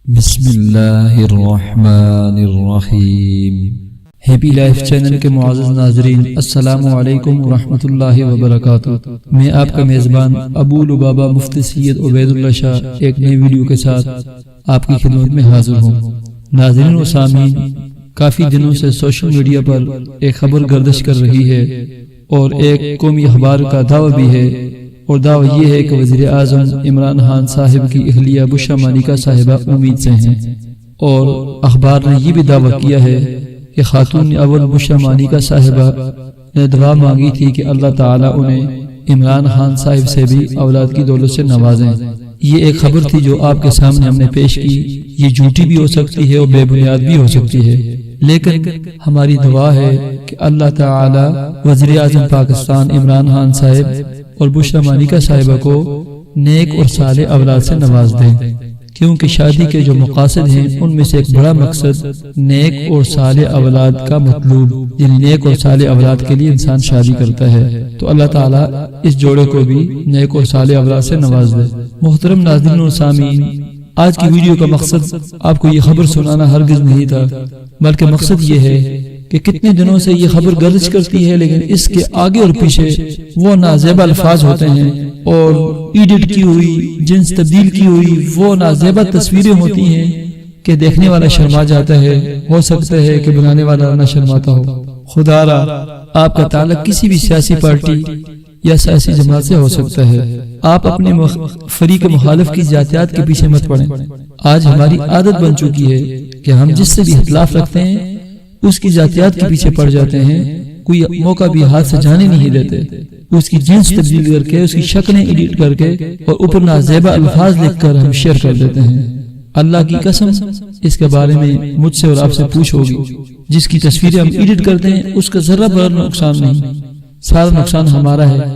بسم اللہ الرحمن الرحیم۔ ہیپی لائف چینل کے معزز ناظرین، السلام علیکم ورحمۃ اللہ وبرکاتہ۔ میں آپ کا میزبان ابو لبابہ مفتی سید عبید اللہ شاہ ایک نئی ویڈیو کے ساتھ آپ کی خدمت میں حاضر ہوں۔ ناظرین و سامعین، کافی دنوں سے سوشل میڈیا پر ایک خبر گردش کر رہی ہے اور ایک قومی اخبار کا دعویٰ بھی ہے، اور دعویٰ یہ ہے کہ وزیر اعظم عمران خان صاحب کی اہلیہ بشریٰ مانیکا صاحبہ امید سے ہیں، اور اخبار نے یہ بھی دعویٰ کیا ہے کہ خاتون اول بشریٰ مانیکا صاحبہ نے دعا مانگی تھی کہ اللہ تعالیٰ انہیں عمران خان صاحب سے بھی اولاد کی دولت سے نوازیں۔ یہ ایک خبر تھی جو آپ کے سامنے ہم نے پیش کی۔ یہ جھوٹی بھی ہو سکتی ہے اور بے بنیاد بھی ہو سکتی ہے، لیکن ہماری دعا ہے کہ اللہ تعالی وزیر اعظم پاکستان عمران خان صاحب اور بشریٰ مانیکا صاحبہ کو نیک اور صالح اولاد سے نواز دیں، کیونکہ شادی کے جو مقاصد ہیں ان میں سے ایک بڑا مقصد نیک اور صالح اولاد کا مطلوب، یعنی نیک اور صالح اولاد کے لیے انسان شادی کرتا ہے، تو اللہ تعالیٰ اس جوڑے کو بھی نیک اور صالح اولاد سے نواز دے۔ محترم ناظرین و سامعین، آج کی ویڈیو کا مقصد آپ کو یہ خبر سنانا ہرگز نہیں تھا، بلکہ مقصد یہ ہے کہ کتنے دنوں سے یہ خبر گردش کرتی ہے، لیکن اس کے آگے اور پیچھے وہ نازیبہ الفاظ ہوتے ہیں اور ایڈٹ کی ہوئی، جنس تبدیل کی ہوئی وہ نازیبہ تصویریں ہوتی ہیں کہ دیکھنے والا شرما جاتا ہے، ہو سکتا ہے کہ بنانے والا نہ شرماتا ہو۔ خدا را آپ کا تعلق کسی بھی سیاسی پارٹی یا سیاسی جماعت سے ہو سکتا ہے، آپ اپنے فریق مخالف کی ذاتیات کے پیچھے مت پڑیں۔ آج ہماری عادت بن چکی ہے کہ ہم جس سے بھی اختلاف رکھتے ہیں اس کی ذاتیات کے پیچھے پڑ جاتے ہیں، کوئی موقع بھی ہاتھ سے جانے نہیں دیتے، اس کی جنس تبدیل کر کے، اس کی شکلیں ایڈٹ کر کے اور اوپر نازیبہ الفاظ لکھ کر ہم شیئر کر دیتے ہیں۔ اللہ کی قسم اس کے بارے میں مجھ سے اور آپ سے پوچھ ہوگی، جس کی تصویریں ہم ایڈٹ کرتے ہیں اس کا ذرہ برابر نقصان نہیں، سارا نقصان ہمارا ہے۔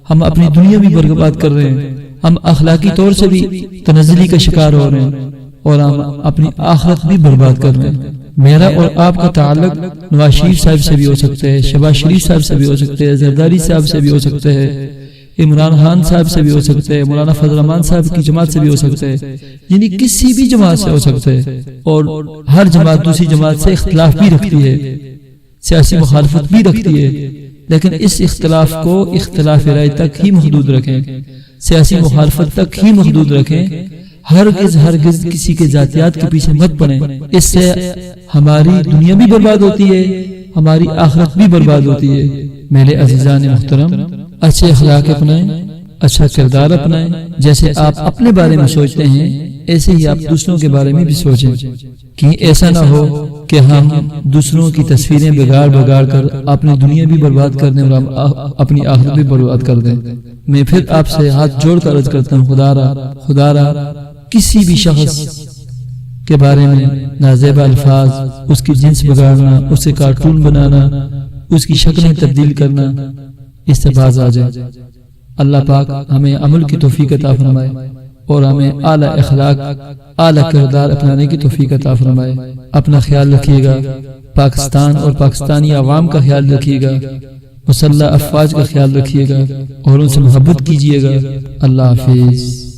ہم اپنی دنیا بھی برباد کر رہے ہیں، ہم اخلاقی طور سے بھی تنزلی کا شکار ہو رہے ہیں، اور ہم اپنی آخرت بھی برباد کر رہے ہیں۔ میرا اور آپ کا تعلق نواز شریف صاحب سے بھی ہو سکتا ہے، شہباز شریف صاحب سے بھی ہو سکتا ہے، زرداری صاحب سے بھی ہو سکتا ہے، عمران خان صاحب سے بھی ہو سکتا ہے، مولانا فضل الرحمان صاحب کی جماعت سے بھی ہو سکتا ہے، یعنی کسی بھی جماعت سے ہو سکتا ہے، اور ہر جماعت دوسری جماعت سے اختلاف بھی رکھتی ہے، سیاسی مخالفت بھی رکھتی ہے، لیکن اس اختلاف کو اختلاف رائے تک ہی محدود رکھیں، سیاسی مخالفت تک ہی محدود رکھیں، ہرگز کسی کے ذاتیات کے پیچھے مت پڑیں۔ اس سے ہماری دنیا بھی برباد ہوتی ہے، ہماری آخرت بھی برباد ہوتی ہے۔ میرے عزیزان محترم، اچھے اخلاق اپنائیں، اچھا کردار اپنائیں، جیسے آپ اپنے بارے میں سوچتے ہیں ایسے ہی آپ دوسروں کے بارے میں بھی سوچیں، کہ ایسا نہ ہو کہ ہم دوسروں کی تصویریں بگاڑ کر اپنی دنیا بھی برباد کر دیں اور ہم اپنی آخرت بھی برباد کر دیں۔ میں پھر آپ سے ہاتھ جوڑ کر عرض کرتا ہوں، خدا را کسی بھی شخص کے بارے میں نازیبہ الفاظ، اس کی جنس بگاڑنا، اسے کارٹون بنانا، اس کی شکلیں تبدیل کرنا، اس سے باز آ جائے۔ اللہ پاک ہمیں عمل کی توفیق عطا فرمائے اور ہمیں اعلیٰ اخلاق، اعلیٰ کردار اپنانے کی توفیق عطا فرمائے۔ اپنا خیال رکھیے گا، پاکستان اور پاکستانی عوام کا خیال رکھیے گا، مسلح افواج کا خیال رکھیے گا اور ان سے محبت کیجیے گا۔ اللہ حافظ۔